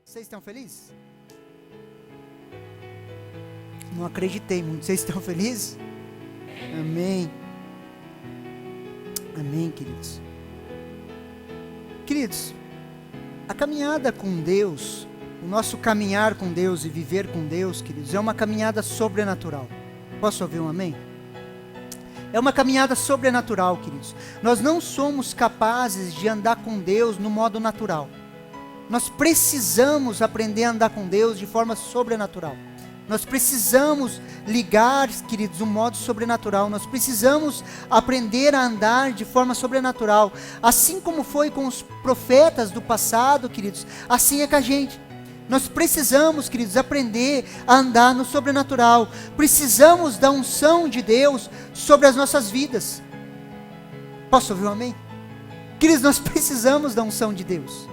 Vocês estão felizes? Não acreditei muito. Vocês estão felizes? Amém. Amém, queridos. Queridos, a caminhada com Deus, o nosso caminhar com Deus e viver com Deus, queridos, é uma caminhada sobrenatural. Posso ouvir um amém? É uma caminhada sobrenatural, queridos. Nós não somos capazes de andar com Deus no modo natural. Nós precisamos aprender a andar com Deus de forma sobrenatural. Nós precisamos ligar, queridos, um modo sobrenatural. Nós precisamos aprender a andar de forma sobrenatural. Assim como foi com os profetas do passado, queridos, assim é com a gente. Nós precisamos, queridos, aprender a andar no sobrenatural. Precisamos da unção de Deus sobre as nossas vidas. Posso ouvir um amém? Queridos, nós precisamos da unção de Deus.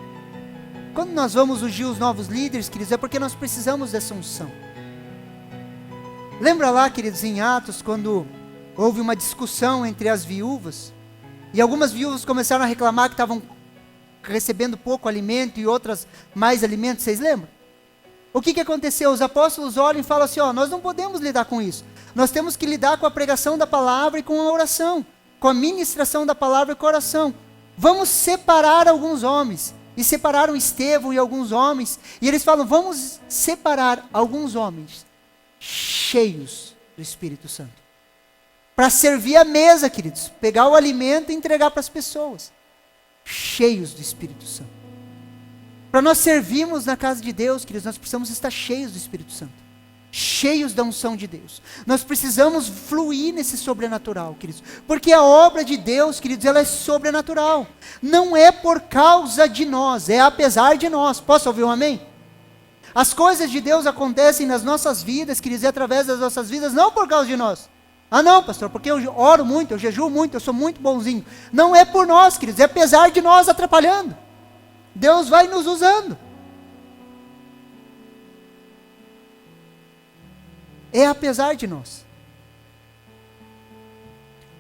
Quando nós vamos ungir os novos líderes, queridos, é porque nós precisamos dessa unção. Lembra lá, queridos, em Atos, quando houve uma discussão entre as viúvas, e algumas viúvas começaram a reclamar que estavam recebendo pouco alimento e outras mais alimento, vocês lembram? O que aconteceu? Os apóstolos olham e falam assim, nós não podemos lidar com isso. Nós temos que lidar com a pregação da palavra e com a oração, com a ministração da palavra e com a oração. Vamos separar alguns homens. E separaram Estevão e alguns homens, e eles falam, vamos separar alguns homens cheios do Espírito Santo, para servir a mesa, queridos, pegar o alimento e entregar para as pessoas, cheios do Espírito Santo. Para nós servirmos na casa de Deus, queridos, nós precisamos estar cheios do Espírito Santo, cheios da unção de Deus. Nós precisamos fluir nesse sobrenatural, queridos, porque a obra de Deus, queridos, ela é sobrenatural, não é por causa de nós, é apesar de nós. Posso ouvir um amém? As coisas de Deus acontecem nas nossas vidas, queridos, e através das nossas vidas, não por causa de nós. Ah não, pastor, porque eu oro muito, eu jejuo muito, eu sou muito bonzinho. Não é por nós, queridos, é apesar de nós atrapalhando. Deus vai nos usando. É apesar de nós.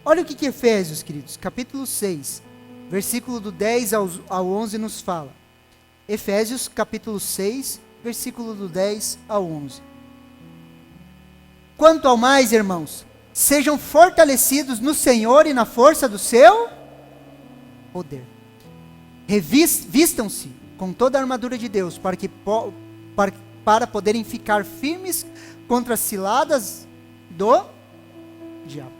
Olha o que Efésios, queridos, capítulo 6, versículo do 10 ao 11 nos fala. Efésios, capítulo 6, versículo do 10 ao 11. Quanto ao mais, irmãos, sejam fortalecidos no Senhor e na força do seu poder. Revistam-se com toda a armadura de Deus, para poderem ficar firmes contra as ciladas do diabo.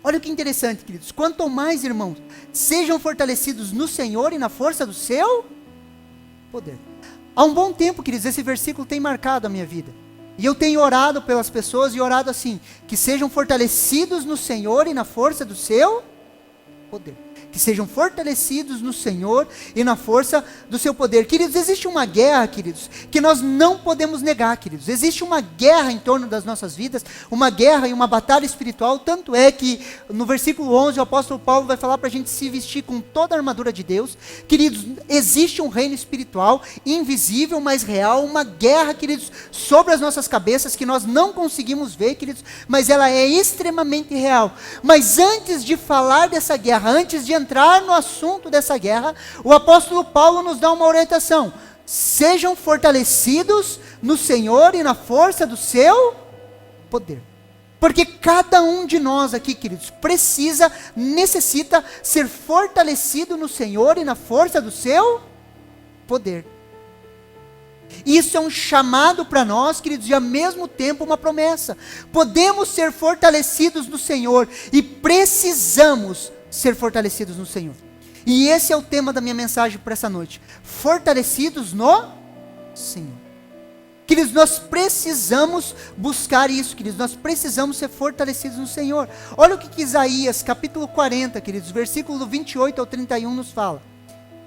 Olha que interessante, queridos. Quanto ao mais, irmãos, sejam fortalecidos no Senhor e na força do seu poder. Há um bom tempo, queridos, esse versículo tem marcado a minha vida. E eu tenho orado pelas pessoas e orado assim, que sejam fortalecidos no Senhor e na força do seu poder. Que sejam fortalecidos no Senhor e na força do seu poder. Queridos, existe uma guerra, queridos, que nós não podemos negar, queridos. Existe uma guerra em torno das nossas vidas, uma guerra e uma batalha espiritual, tanto é que no versículo 11 o apóstolo Paulo vai falar para a gente se vestir com toda a armadura de Deus. Queridos, existe um reino espiritual, invisível, mas real, uma guerra, queridos, sobre as nossas cabeças, que nós não conseguimos ver, queridos, mas ela é extremamente real. Mas antes de falar dessa guerra, antes de entrar no assunto dessa guerra, o apóstolo Paulo nos dá uma orientação: sejam fortalecidos no Senhor e na força do seu poder. Porque cada um de nós aqui, queridos, necessita ser fortalecido no Senhor e na força do seu poder. Isso é um chamado para nós, queridos, e ao mesmo tempo uma promessa. Podemos ser fortalecidos no Senhor e precisamos ser fortalecidos no Senhor. E esse é o tema da minha mensagem para essa noite. Fortalecidos no Senhor. Queridos, nós precisamos buscar isso, queridos. Nós precisamos ser fortalecidos no Senhor. Olha o que Isaías, capítulo 40, queridos, versículo do 28 ao 31 nos fala.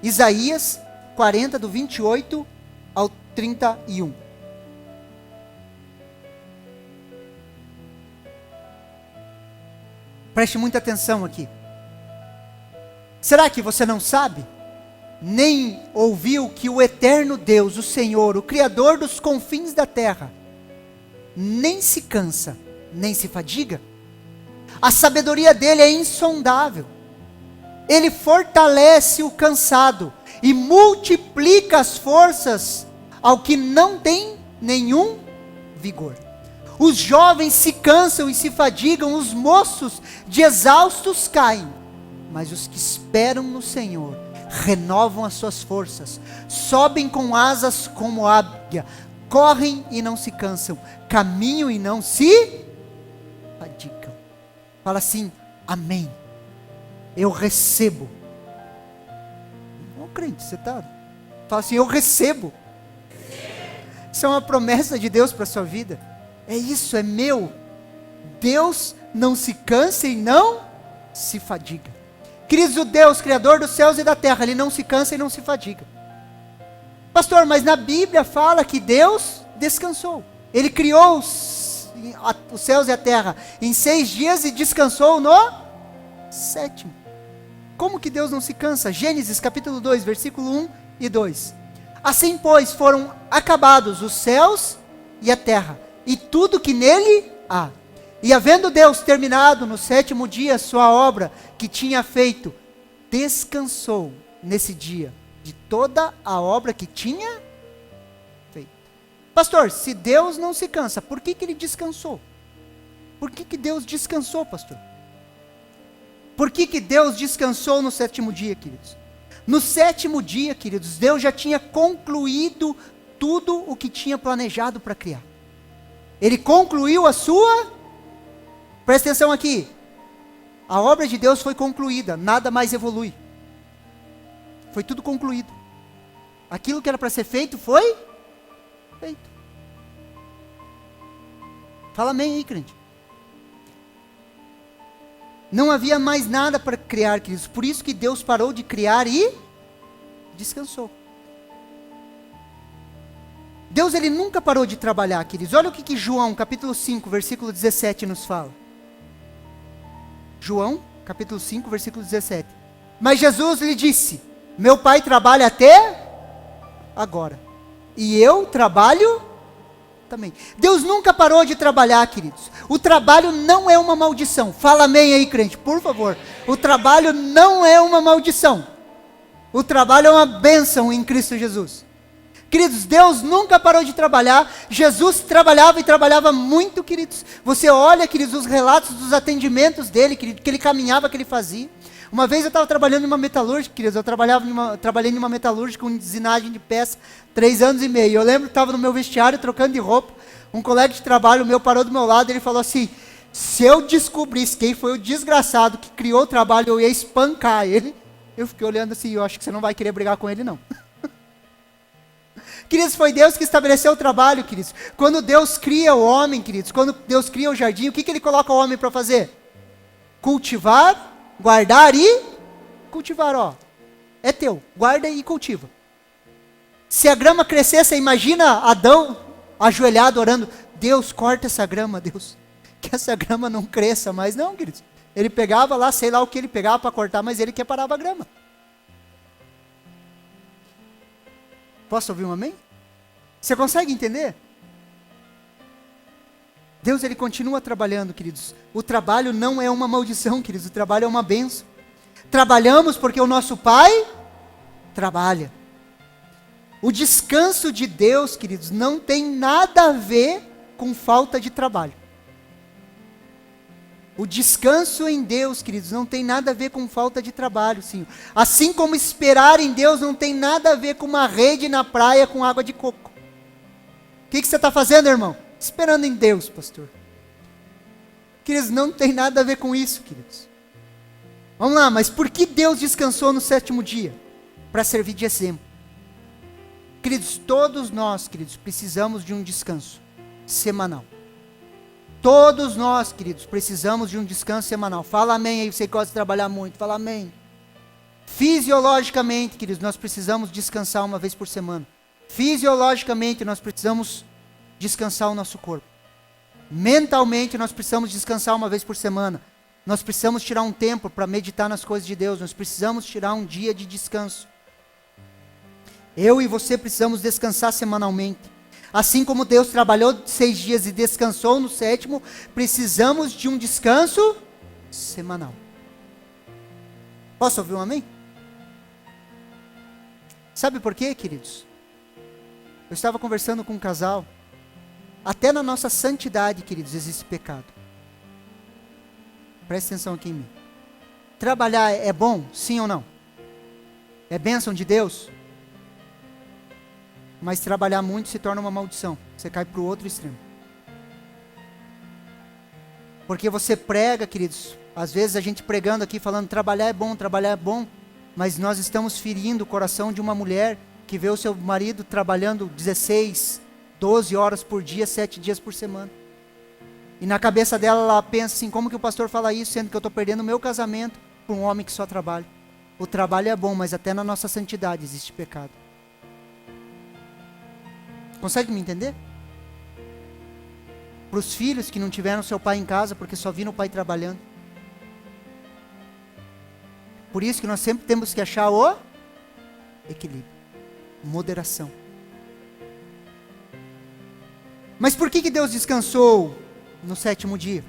Isaías 40, do 28 ao 31. Preste muita atenção aqui. Será que você não sabe? Nem ouviu que o eterno Deus, o Senhor, o Criador dos confins da terra, nem se cansa, nem se fadiga? A sabedoria dele é insondável. Ele fortalece o cansado e multiplica as forças ao que não tem nenhum vigor. Os jovens se cansam e se fadigam, os moços de exaustos caem, mas os que esperam no Senhor renovam as suas forças, sobem com asas como águia, correm e não se cansam, caminham e não se fadigam. Fala assim: amém. Eu recebo. Ô crente, você está? Fala assim: eu recebo. Isso é uma promessa de Deus para a sua vida. É isso, é meu. Deus não se cansa e não se fadiga. Queridos, o Deus, Criador dos céus e da terra, Ele não se cansa e não se fadiga. Pastor, mas na Bíblia fala que Deus descansou. Ele criou os céus e a terra em 6 dias e descansou no 7º. Como que Deus não se cansa? Gênesis capítulo 2, versículo 1 e 2. Assim, pois, foram acabados os céus e a terra, e tudo que nele há. E havendo Deus terminado no 7º dia a sua obra que tinha feito, descansou nesse dia de toda a obra que tinha feito. Pastor, se Deus não se cansa, por que Ele descansou? Por que Deus descansou, pastor? Por que Deus descansou no 7º dia, queridos? No 7º dia, queridos, Deus já tinha concluído tudo o que tinha planejado para criar. Ele concluiu a sua... Presta atenção aqui. A obra de Deus foi concluída, nada mais evolui. Foi tudo concluído. Aquilo que era para ser feito foi feito. Fala amém aí, crente. Não havia mais nada para criar, queridos. Por isso que Deus parou de criar e descansou. Deus, Ele nunca parou de trabalhar, queridos. Olha o que João, capítulo 5, versículo 17 nos fala. João, capítulo 5, versículo 17. Mas Jesus lhe disse: meu Pai trabalha até agora, e eu trabalho também. Deus nunca parou de trabalhar, queridos. O trabalho não é uma maldição. Fala amém aí, crente, por favor. O trabalho não é uma maldição. O trabalho é uma bênção em Cristo Jesus. Queridos, Deus nunca parou de trabalhar. Jesus trabalhava e trabalhava muito, queridos. Você olha, queridos, os relatos dos atendimentos dele, querido, que ele caminhava, que ele fazia. Uma vez eu estava trabalhando em uma metalúrgica, queridos. Eu trabalhei em uma metalúrgica com usinagem de peça 3 anos e meio. Eu lembro que estava no meu vestiário trocando de roupa. Um colega de trabalho meu parou do meu lado e ele falou assim: se eu descobrisse quem foi o desgraçado que criou o trabalho, eu ia espancar ele. Eu fiquei olhando assim: eu acho que você não vai querer brigar com ele, não. Queridos, foi Deus que estabeleceu o trabalho, queridos. Quando Deus cria o homem, queridos, quando Deus cria o jardim, o que Ele coloca o homem para fazer? Cultivar, guardar e cultivar, ó. É teu, guarda e cultiva. Se a grama crescesse, imagina Adão ajoelhado orando: Deus, corta essa grama, Deus, que essa grama não cresça mais. Não, queridos. Ele pegava lá, sei lá o que ele pegava para cortar, mas ele que parava a grama. Posso ouvir um amém? Você consegue entender? Deus, Ele continua trabalhando, queridos. O trabalho não é uma maldição, queridos. O trabalho é uma bênção. Trabalhamos porque o nosso Pai trabalha. O descanso de Deus, queridos, não tem nada a ver com falta de trabalho. O descanso em Deus, queridos, não tem nada a ver com falta de trabalho, sim. Assim como esperar em Deus não tem nada a ver com uma rede na praia com água de coco. O que você está fazendo, irmão? Esperando em Deus, pastor. Queridos, não tem nada a ver com isso, queridos. Vamos lá, mas por que Deus descansou no 7º dia? Para servir de exemplo. Queridos, todos nós, queridos, precisamos de um descanso semanal. Todos nós, queridos, precisamos de um descanso semanal. Fala amém aí, você que gosta de trabalhar muito, fala amém. Fisiologicamente, queridos, nós precisamos descansar uma vez por semana. Fisiologicamente, nós precisamos descansar o nosso corpo. Mentalmente, nós precisamos descansar uma vez por semana. Nós precisamos tirar um tempo para meditar nas coisas de Deus. Nós precisamos tirar um dia de descanso. Eu e você precisamos descansar semanalmente. Assim como Deus trabalhou 6 dias e descansou no 7º, precisamos de um descanso semanal. Posso ouvir um amém? Sabe por quê, queridos? Eu estava conversando com um casal. Até na nossa santidade, queridos, existe pecado. Presta atenção aqui em mim. Trabalhar é bom? Sim ou não? É bênção de Deus? Mas trabalhar muito se torna uma maldição. Você cai para o outro extremo. Porque você prega, queridos. Às vezes a gente pregando aqui, falando trabalhar é bom. Mas nós estamos ferindo o coração de uma mulher que vê o seu marido trabalhando 16, 12 horas por dia, 7 dias por semana. E na cabeça dela, ela pensa assim, como que o pastor fala isso, sendo que eu estou perdendo o meu casamento por um homem que só trabalha. O trabalho é bom, mas até na nossa santidade existe pecado. Consegue me entender? Para os filhos que não tiveram seu pai em casa, porque só viram o pai trabalhando. Por isso que nós sempre temos que achar o equilíbrio, moderação. Mas por que Deus descansou no 7º dia?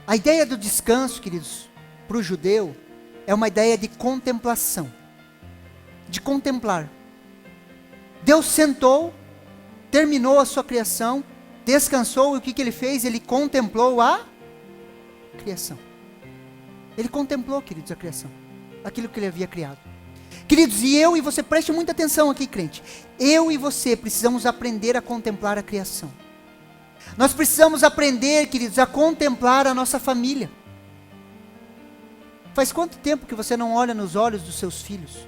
A ideia do descanso, queridos, para o judeu, é uma ideia de contemplação. De contemplar. Deus sentou, terminou a sua criação, descansou, e o que Ele fez? Ele contemplou a criação. Ele contemplou, queridos, a criação. Aquilo que Ele havia criado. Queridos, e eu e você, preste muita atenção aqui, crente. Eu e você precisamos aprender a contemplar a criação. Nós precisamos aprender, queridos, a contemplar a nossa família. Faz quanto tempo que você não olha nos olhos dos seus filhos?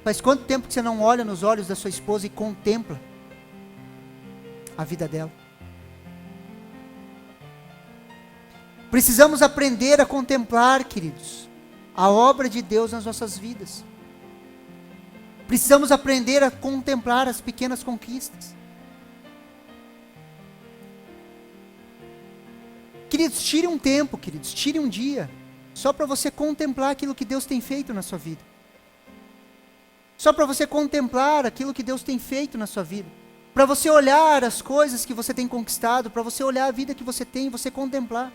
Faz quanto tempo que você não olha nos olhos da sua esposa e contempla a vida dela? Precisamos aprender a contemplar, queridos, a obra de Deus nas nossas vidas. Precisamos aprender a contemplar as pequenas conquistas. Queridos, tire um tempo, queridos, tire um dia, só para você contemplar aquilo que Deus tem feito na sua vida. Só para você contemplar aquilo que Deus tem feito na sua vida. Para você olhar as coisas que você tem conquistado, para você olhar a vida que você tem, você contemplar.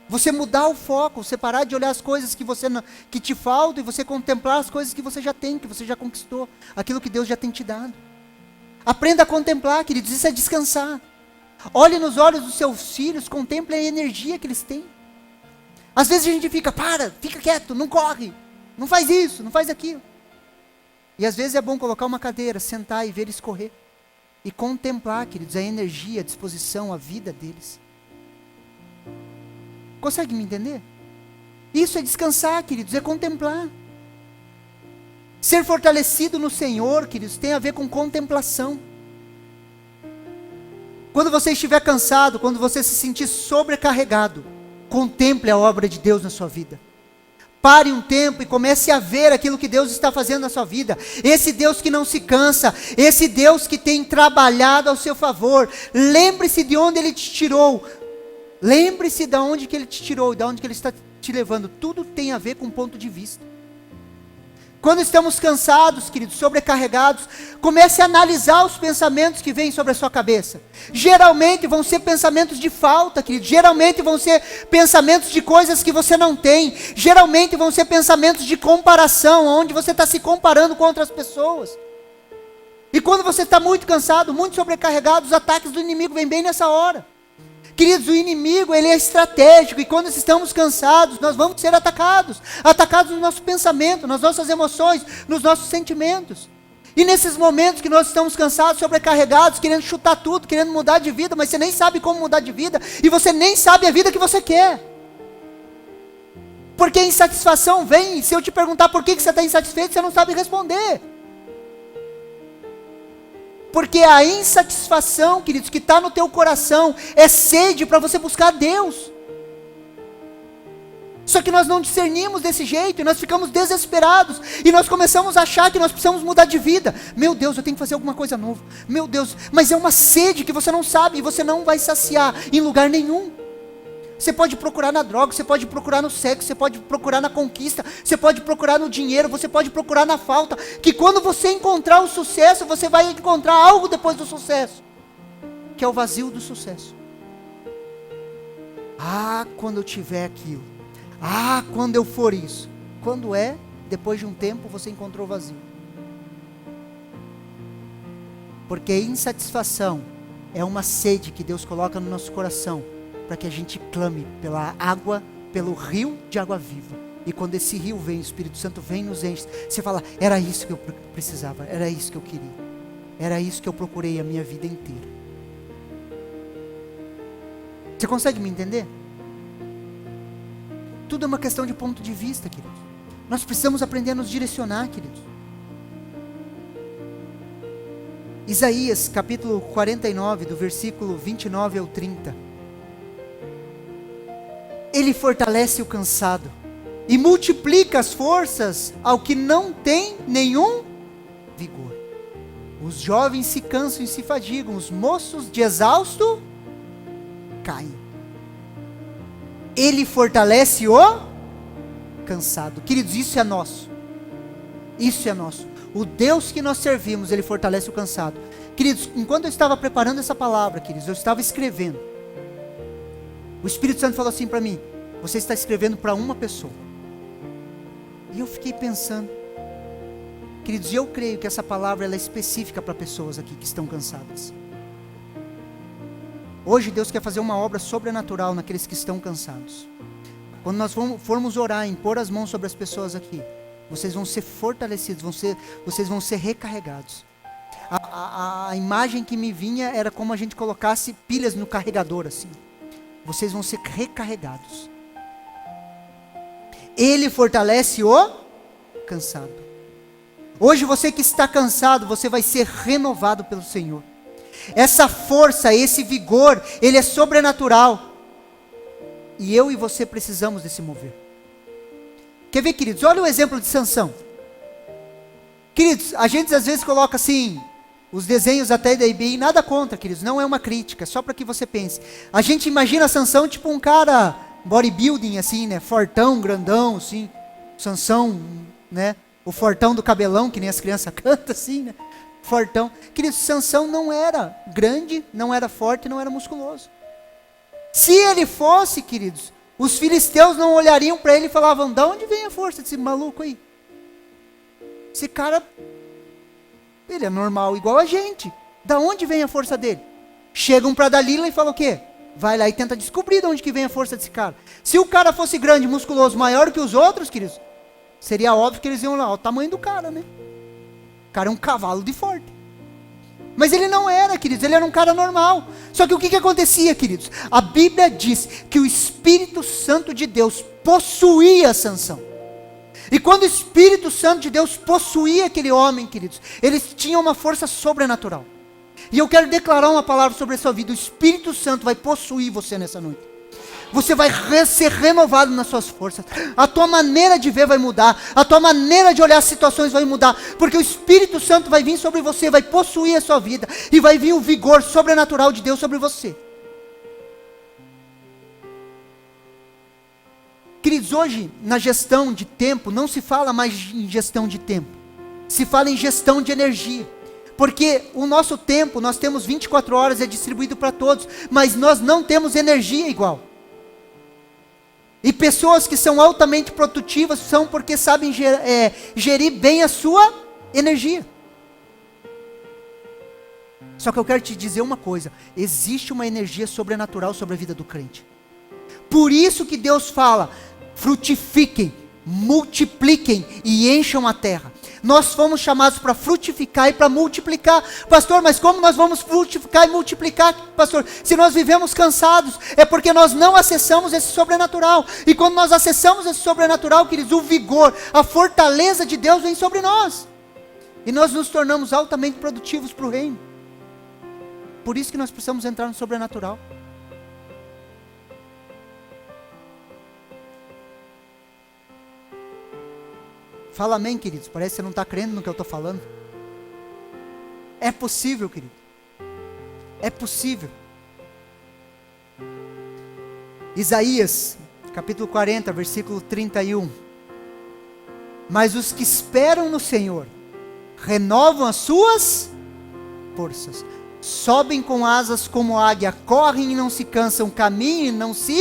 Você mudar o foco, você parar de olhar as coisas que te faltam e você contemplar as coisas que você já tem, que você já conquistou, aquilo que Deus já tem te dado. Aprenda a contemplar, queridos, isso é descansar. Olhe nos olhos dos seus filhos, contemple a energia que eles têm. Às vezes a gente fica quieto, não corre, não faz isso, não faz aquilo. E às vezes é bom colocar uma cadeira, sentar e ver eles correr. E contemplar, queridos, a energia, a disposição, a vida deles. Consegue me entender? Isso é descansar, queridos, é contemplar. Ser fortalecido no Senhor, queridos, tem a ver com contemplação. Quando você estiver cansado, quando você se sentir sobrecarregado, contemple a obra de Deus na sua vida. Pare um tempo e comece a ver aquilo que Deus está fazendo na sua vida. Esse Deus que não se cansa, esse Deus que tem trabalhado ao seu favor. Lembre-se de onde Ele te tirou. Lembre-se de onde que Ele te tirou e de onde que Ele está te levando. Tudo tem a ver com ponto de vista. Quando estamos cansados, queridos, sobrecarregados, comece a analisar os pensamentos que vêm sobre a sua cabeça. Geralmente vão ser pensamentos de falta, queridos. Geralmente vão ser pensamentos de coisas que você não tem. Geralmente vão ser pensamentos de comparação, onde você está se comparando com outras pessoas. E quando você está muito cansado, muito sobrecarregado, os ataques do inimigo vêm bem nessa hora. Queridos, o inimigo, ele é estratégico, e quando estamos cansados, nós vamos ser atacados no nosso pensamento, nas nossas emoções, nos nossos sentimentos. E nesses momentos que nós estamos cansados, sobrecarregados, querendo chutar tudo, querendo mudar de vida, mas você nem sabe como mudar de vida, e você nem sabe a vida que você quer. Porque a insatisfação vem, e se eu te perguntar por que você está insatisfeito, você não sabe responder. Porque a insatisfação, queridos, que está no teu coração, é sede para você buscar Deus. Só que nós não discernimos desse jeito, e nós ficamos desesperados, e nós começamos a achar que nós precisamos mudar de vida. Meu Deus, eu tenho que fazer alguma coisa nova. Meu Deus, mas é uma sede que você não sabe, e você não vai saciar em lugar nenhum. Você pode procurar na droga, você pode procurar no sexo, você pode procurar na conquista, você pode procurar no dinheiro, você pode procurar na falta, que quando você encontrar o sucesso, você vai encontrar algo depois do sucesso, que é o vazio do sucesso. Quando eu tiver aquilo, quando eu for isso. Quando depois de um tempo, você encontrou o vazio. Porque a insatisfação é uma sede que Deus coloca no nosso coração, para que a gente clame pela água, pelo rio de água viva. E quando esse rio vem, o Espírito Santo vem e nos enche, você fala, era isso que eu precisava, era isso que eu queria, era isso que eu procurei a minha vida inteira. Você consegue me entender? Tudo é uma questão de ponto de vista, queridos. Nós precisamos aprender a nos direcionar, queridos. Isaías, capítulo 49, do versículo 29 ao 30. Ele fortalece o cansado e multiplica as forças ao que não tem nenhum vigor. Os jovens se cansam e se fadigam, os moços de exausto caem. Ele fortalece o cansado. Queridos, isso é nosso. Isso é nosso. O Deus que nós servimos, Ele fortalece o cansado. Queridos, enquanto eu estava preparando essa palavra, queridos, eu estava escrevendo. O Espírito Santo falou assim para mim, você está escrevendo para uma pessoa. E eu fiquei pensando, queridos, eu creio que essa palavra ela é específica para pessoas aqui que estão cansadas. Hoje Deus quer fazer uma obra sobrenatural naqueles que estão cansados. Quando nós formos orar, impor as mãos sobre as pessoas aqui, vocês vão ser fortalecidos, vocês vão ser recarregados. A imagem que me vinha era como a gente colocasse pilhas no carregador assim. Vocês vão ser recarregados. Ele fortalece o cansado. Hoje você que está cansado, você vai ser renovado pelo Senhor. Essa força, esse vigor, ele é sobrenatural. E eu e você precisamos desse mover. Quer ver, queridos? Olha o exemplo de Sansão. Queridos, a gente às vezes coloca assim, os desenhos até da IBI, nada contra, queridos, não é uma crítica, só para que você pense. A gente imagina Sansão tipo um cara bodybuilding assim, né? Fortão, grandão, assim. Sansão, né? O fortão do cabelão, que nem as crianças cantam assim, né? Fortão. Queridos, Sansão não era grande, não era forte, não era musculoso. Se ele fosse, queridos, os filisteus não olhariam para ele e falavam, de onde vem a força desse maluco aí? Esse cara, ele é normal igual a gente. Da onde vem a força dele? Chegam para Dalila e falam o quê? Vai lá e tenta descobrir de onde que vem a força desse cara. Se o cara fosse grande, musculoso, maior que os outros, queridos, seria óbvio que eles iam lá, o tamanho do cara, né? O cara é um cavalo de forte. Mas ele não era, queridos, ele era um cara normal. Só que o que acontecia, queridos? A Bíblia diz que o Espírito Santo de Deus possuía Sansão. E quando o Espírito Santo de Deus possuía aquele homem, queridos, eles tinham uma força sobrenatural. E eu quero declarar uma palavra sobre a sua vida. O Espírito Santo vai possuir você nessa noite. Você vai ser renovado nas suas forças. A tua maneira de ver vai mudar. A tua maneira de olhar as situações vai mudar. Porque o Espírito Santo vai vir sobre você, vai possuir a sua vida. E vai vir o vigor sobrenatural de Deus sobre você. Queridos, hoje, na gestão de tempo, não se fala mais em gestão de tempo. Se fala em gestão de energia. Porque o nosso tempo, nós temos 24 horas, é distribuído para todos. Mas nós não temos energia igual. E pessoas que são altamente produtivas são porque sabem gerir bem a sua energia. Só que eu quero te dizer uma coisa. Existe uma energia sobrenatural sobre a vida do crente. Por isso que Deus fala, frutifiquem, multipliquem e encham a terra. Nós fomos chamados para frutificar e para multiplicar. Pastor, mas como nós vamos frutificar e multiplicar, pastor? Se nós vivemos cansados, é porque nós não acessamos esse sobrenatural. E quando nós acessamos esse sobrenatural, queridos, o vigor, a fortaleza de Deus vem sobre nós. E nós nos tornamos altamente produtivos para o reino. Por isso que nós precisamos entrar no sobrenatural. Fala amém, queridos. Parece que você não está crendo no que eu estou falando. É possível, querido. É possível. Isaías, capítulo 40, versículo 31. Mas os que esperam no Senhor, renovam as suas forças. Sobem com asas como águia, correm e não se cansam, caminham e não se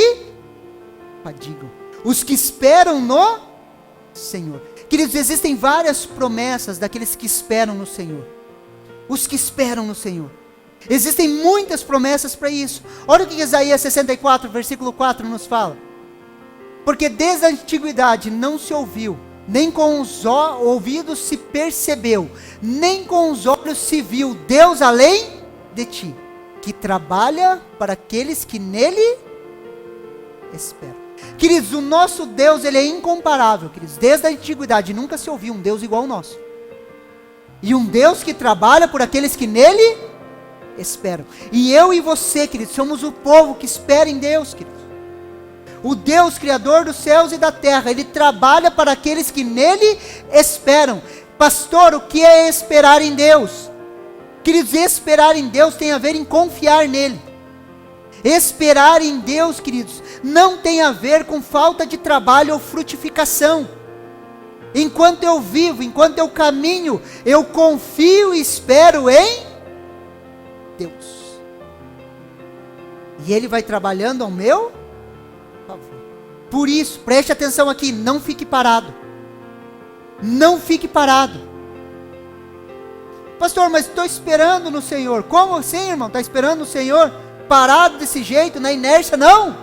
fadigam. Os que esperam no Senhor. Queridos, existem várias promessas daqueles que esperam no Senhor. os que esperam no Senhor. Existem muitas promessas para isso. Olha o que Isaías 64, versículo 4 nos fala. Porque desde a antiguidade não se ouviu, nem com os ouvidos se percebeu, nem com os olhos se viu Deus além de ti, que trabalha para aqueles que nele esperam. Queridos, o nosso Deus, ele é incomparável, queridos. Desde a antiguidade nunca se ouviu um Deus igual ao nosso. E um Deus que trabalha por aqueles que nele esperam. E eu e você, queridos, somos o povo que espera em Deus, queridos. O Deus criador dos céus e da terra, ele trabalha para aqueles que nele esperam. Pastor, o que é esperar em Deus? Queridos, esperar em Deus tem a ver em confiar nele. Esperar em Deus, queridos, não tem a ver com falta de trabalho ou frutificação. Enquanto eu vivo, enquanto eu caminho, eu confio e espero em Deus. E Ele vai trabalhando ao meu favor. Por isso, preste atenção aqui, não fique parado. Não fique parado. Pastor, mas estou esperando no Senhor. Como assim, irmão? Está esperando no Senhor? Parado desse jeito, na inércia? Não.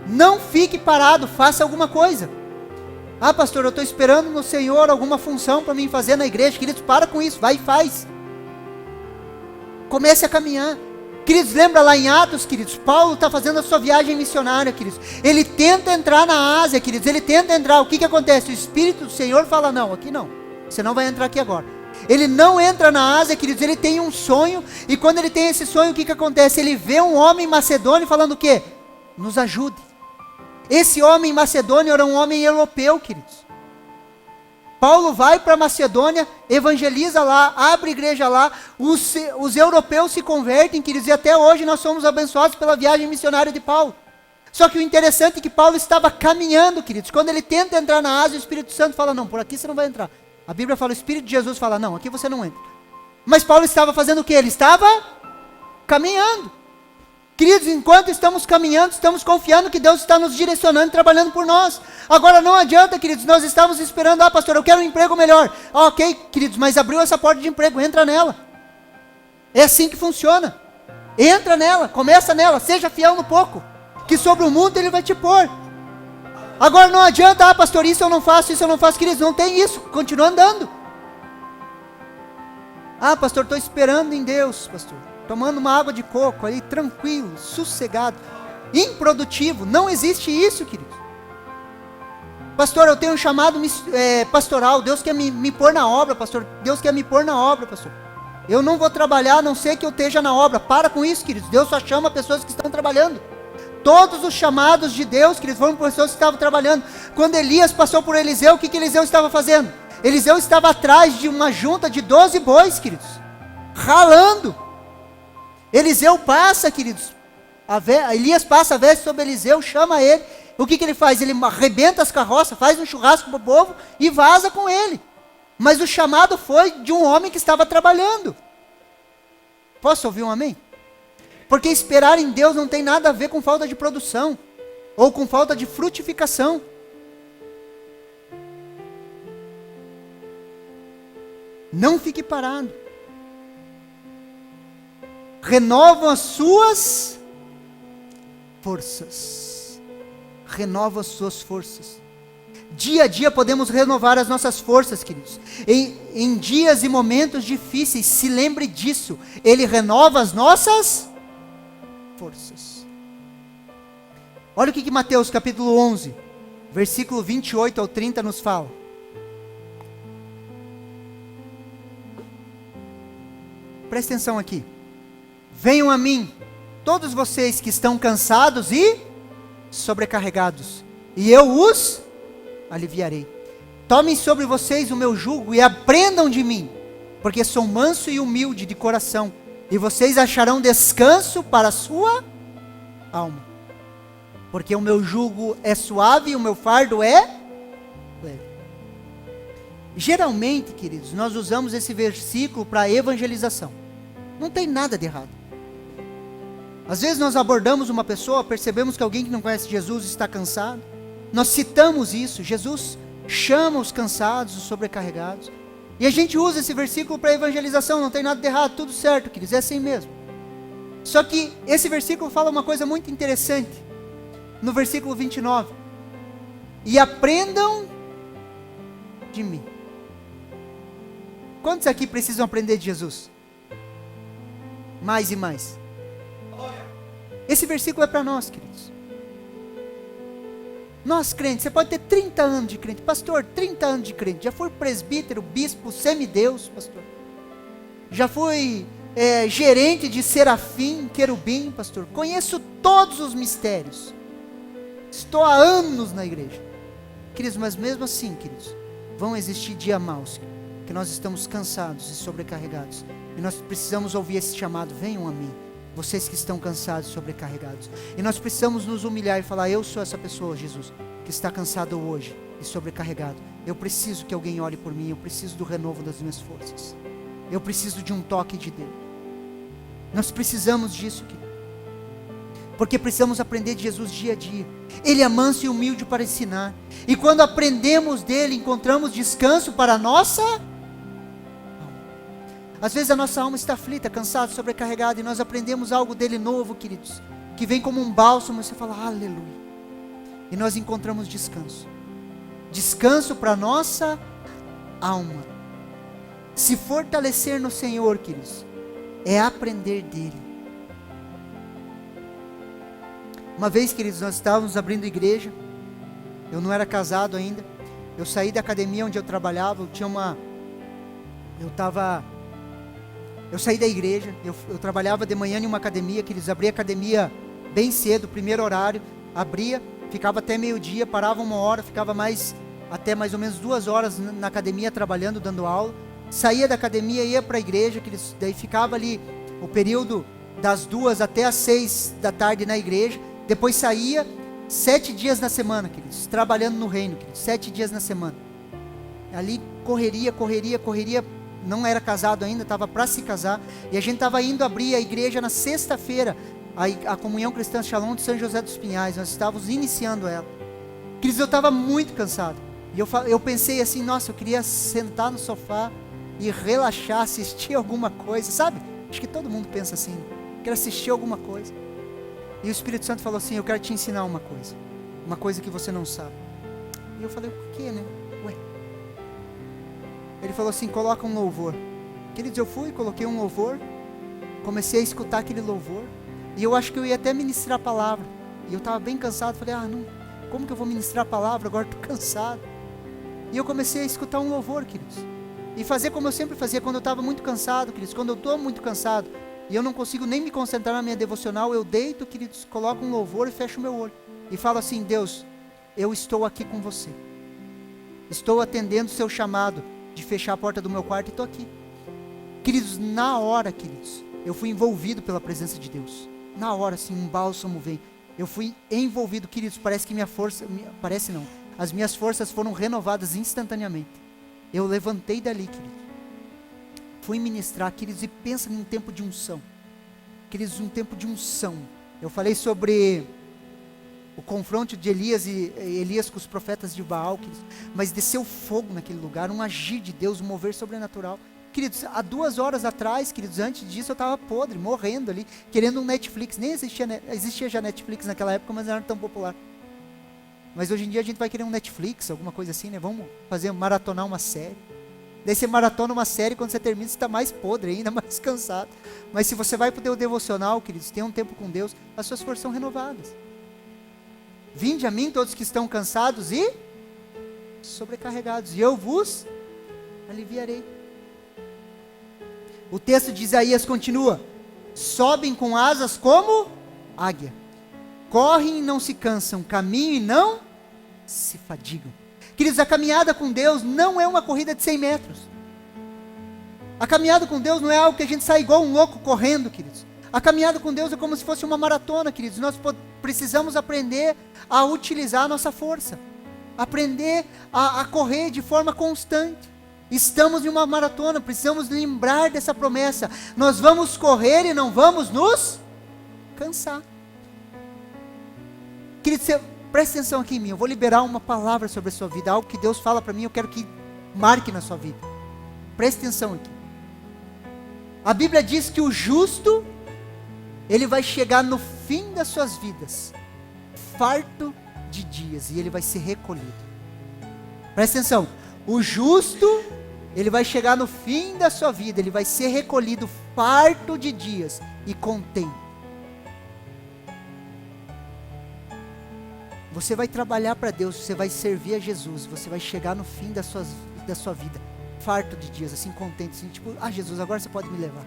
Não fique parado, faça alguma coisa. Ah, pastor, eu estou esperando no Senhor alguma função para mim fazer na igreja. Queridos, para com isso, vai e faz. Comece a caminhar. Queridos, lembra lá em Atos, queridos, Paulo está fazendo a sua viagem missionária, queridos. Ele tenta entrar na Ásia, queridos, ele tenta entrar. O que acontece? O Espírito do Senhor fala, não, aqui não. Você não vai entrar aqui agora. Ele não entra na Ásia, queridos, ele tem um sonho. E quando ele tem esse sonho, o que acontece? Ele vê um homem macedônio falando o quê? Nos ajude. Esse homem macedônio era um homem europeu, queridos. Paulo vai para Macedônia, evangeliza lá, abre igreja lá, os europeus se convertem, queridos, e até hoje nós somos abençoados pela viagem missionária de Paulo. Só que o interessante é que Paulo estava caminhando, queridos. Quando ele tenta entrar na Ásia, o Espírito Santo fala, não, por aqui você não vai entrar. A Bíblia fala, o Espírito de Jesus fala, não, aqui você não entra. Mas Paulo estava fazendo o quê? Ele estava caminhando. Queridos, enquanto estamos caminhando, estamos confiando que Deus está nos direcionando, trabalhando por nós. Agora não adianta, queridos, nós estamos esperando, ah, pastor, eu quero um emprego melhor. Ah, ok, queridos, mas abriu essa porta de emprego, entra nela. É assim que funciona. Entra nela, começa nela, seja fiel no pouco, que sobre o muito Ele vai te pôr. Agora não adianta, ah, pastor, isso eu não faço, queridos, não tem isso, continua andando. Ah, pastor, estou esperando em Deus, pastor. Tomando uma água de coco ali, tranquilo, sossegado, improdutivo, não existe isso, queridos. Pastor, eu tenho um chamado pastoral, Deus quer me pôr na obra, pastor, Deus quer me pôr na obra, pastor. Eu não vou trabalhar, a não ser que eu esteja na obra. Para com isso, queridos, Deus só chama pessoas que estão trabalhando. Todos os chamados de Deus, queridos, foram pessoas que estavam trabalhando. Quando Elias passou por Eliseu, o que Eliseu estava fazendo? Eliseu estava atrás de uma junta de 12 bois, queridos, ralando. Eliseu passa, queridos, Elias passa a veste sobre Eliseu, chama ele, o que ele faz? Ele arrebenta as carroças, faz um churrasco para o povo e vaza com ele. Mas o chamado foi de um homem que estava trabalhando. Posso ouvir um amém? Porque esperar em Deus não tem nada a ver com falta de produção, ou com falta de frutificação. Não fique parado. Renovam as suas forças. Renova as suas forças. Dia a dia podemos renovar as nossas forças, queridos. Em dias e momentos difíceis, se lembre disso. Ele renova as nossas forças. Olha o que Mateus capítulo 11, versículo 28 ao 30 nos fala. Presta atenção aqui. Venham a mim, todos vocês que estão cansados e sobrecarregados, e eu os aliviarei. Tomem sobre vocês o meu jugo e aprendam de mim, porque sou manso e humilde de coração, e vocês acharão descanso para a sua alma. Porque o meu jugo é suave e o meu fardo é leve. Geralmente, queridos, nós usamos esse versículo para evangelização. Não tem nada de errado. Às vezes nós abordamos uma pessoa, percebemos que alguém que não conhece Jesus está cansado. Nós citamos isso. Jesus chama os cansados, os sobrecarregados. E a gente usa esse versículo para evangelização, não tem nada de errado, tudo certo, queridos, é assim mesmo. Só que esse versículo fala uma coisa muito interessante, no versículo 29. E aprendam de mim. Quantos aqui precisam aprender de Jesus? Mais e mais. Esse versículo é para nós, queridos. Nós crentes, você pode ter 30 anos de crente. Pastor, 30 anos de crente. Já foi presbítero, bispo, semideus, pastor. Já fui gerente de serafim, querubim, pastor. Conheço todos os mistérios. Estou há anos na igreja. Queridos, mas mesmo assim, queridos, vão existir dias maus, que nós estamos cansados e sobrecarregados. E nós precisamos ouvir esse chamado, venham a mim, vocês que estão cansados e sobrecarregados. E nós precisamos nos humilhar e falar, eu sou essa pessoa, Jesus, que está cansado hoje e sobrecarregado. Eu preciso que alguém ore por mim, eu preciso do renovo das minhas forças. Eu preciso de um toque de Deus. Nós precisamos disso, querido. Porque precisamos aprender de Jesus dia a dia. Ele é manso e humilde para ensinar. E quando aprendemos dele, encontramos descanso para a nossa alma. Às vezes a nossa alma está aflita, cansada, sobrecarregada, e nós aprendemos algo dele novo, queridos, que vem como um bálsamo, e você fala, aleluia. E nós encontramos descanso. Descanso para a nossa alma. Se fortalecer no Senhor, queridos, é aprender dele. Uma vez, queridos, nós estávamos abrindo igreja. Eu não era casado ainda. Eu saí da academia onde eu trabalhava. Eu saí da igreja. Eu trabalhava de manhã em uma academia, queridos. Abria a academia bem cedo, primeiro horário. Abria, ficava até meio-dia, parava 1 hora, ficava até mais ou menos 2 horas na academia trabalhando, dando aula. Saía da academia, ia para a igreja, queridos. Daí ficava ali o período das 2 até as 6 da tarde na igreja. Depois saía 7 dias na semana, queridos, trabalhando no reino, queridos, 7 dias na semana. Ali correria, não era casado ainda, estava para se casar, e a gente estava indo abrir a igreja na sexta-feira, a Comunhão Cristã Shalom de São José dos Pinhais, nós estávamos iniciando ela. Queridos, eu estava muito cansado, e eu pensei assim, nossa, eu queria sentar no sofá e relaxar, assistir alguma coisa, sabe? Acho que todo mundo pensa assim, quero assistir alguma coisa. E o Espírito Santo falou assim, eu quero te ensinar uma coisa que você não sabe. E eu falei, o que, né? Ué. Ele falou assim, coloca um louvor. Queridos, eu fui, coloquei um louvor, comecei a escutar aquele louvor, e eu acho que eu ia até ministrar a palavra. E eu estava bem cansado, falei, não, como que eu vou ministrar a palavra, agora estou cansado. E eu comecei a escutar um louvor, queridos. E fazer como eu sempre fazia, quando eu estava muito cansado, queridos, quando eu estou muito cansado, e eu não consigo nem me concentrar na minha devocional, eu deito, queridos, coloco um louvor e fecho o meu olho. E falo assim, Deus, eu estou aqui com você. Estou atendendo o seu chamado de fechar a porta do meu quarto e estou aqui. Queridos, na hora, queridos, eu fui envolvido pela presença de Deus. Na hora, assim, um bálsamo veio. Eu fui envolvido, queridos, parece que as minhas forças foram renovadas instantaneamente. Eu levantei dali, queridos. Fui ministrar, queridos, e pensa num tempo de unção. Queridos, um tempo de unção. Eu falei sobre o confronto de Elias com os profetas de Baal, queridos, mas desceu fogo naquele lugar, um agir de Deus, um mover sobrenatural. Queridos, há 2 horas atrás, queridos, antes disso eu estava podre, morrendo ali, querendo um Netflix. Nem existia já Netflix naquela época, mas não era tão popular. Mas hoje em dia a gente vai querer um Netflix, alguma coisa assim, né? Vamos maratonar uma série. Daí você maratona uma série, quando você termina, você está mais podre ainda, mais cansado. Mas se você vai para o devocional, queridos, tem um tempo com Deus, as suas forças são renovadas. Vinde a mim todos que estão cansados e sobrecarregados, e eu vos aliviarei. O texto de Isaías continua, sobem com asas como águia, correm e não se cansam, caminham e não se fadigam. Queridos, a caminhada com Deus não é uma corrida de 100 metros. A caminhada com Deus não é algo que a gente sai igual um louco correndo, queridos. A caminhada com Deus é como se fosse uma maratona, queridos. Nós precisamos aprender a utilizar a nossa força. Aprender a correr de forma constante. Estamos em uma maratona, precisamos lembrar dessa promessa. Nós vamos correr e não vamos nos cansar. Queridos, preste atenção aqui em mim, eu vou liberar uma palavra sobre a sua vida, algo que Deus fala para mim, eu quero que marque na sua vida. Preste atenção aqui. A Bíblia diz que o justo, ele vai chegar no fim das suas vidas, farto de dias, e ele vai ser recolhido. Presta atenção. O justo, ele vai chegar no fim da sua vida, ele vai ser recolhido farto de dias e contente. Você vai trabalhar para Deus, você vai servir a Jesus, você vai chegar no fim da sua vida, farto de dias, assim, contente, assim, tipo, Jesus, agora você pode me levar.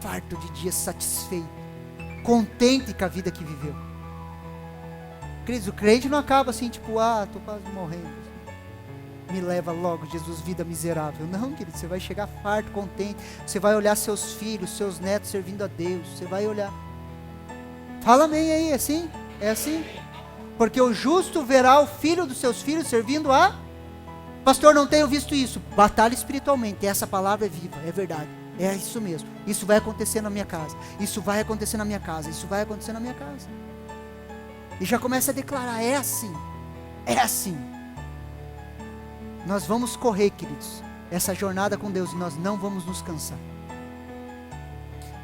Farto de dias, satisfeito, contente com a vida que viveu. Queridos, o crente não acaba assim, tipo, estou quase morrendo, me leva logo, Jesus, vida miserável. Não, querido, você vai chegar farto, contente, você vai olhar seus filhos, seus netos servindo a Deus, você vai olhar. Fala amém aí, é assim? É assim? Porque o justo verá o filho dos seus filhos servindo a... Pastor, não tenho visto isso. Batalha espiritualmente, essa palavra é viva, é verdade. É isso mesmo. Isso vai acontecer na minha casa. Isso vai acontecer na minha casa. Isso vai acontecer na minha casa. E já começa a declarar, é assim. É assim. Nós vamos correr, queridos, essa jornada com Deus, e nós não vamos nos cansar.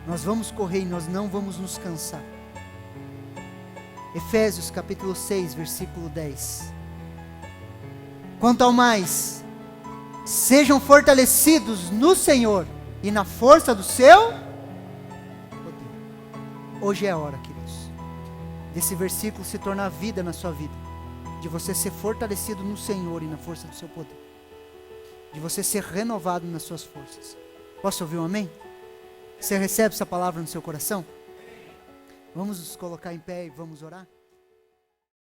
Nós vamos correr e nós não vamos nos cansar. Efésios capítulo 6, versículo 10. Quanto ao mais, sejam fortalecidos no Senhor e na força do seu poder. Hoje é a hora, queridos, desse versículo se tornar vida na sua vida. De você ser fortalecido no Senhor e na força do seu poder. De você ser renovado nas suas forças. Posso ouvir um amém? Você recebe essa palavra no seu coração? Vamos nos colocar em pé e vamos orar?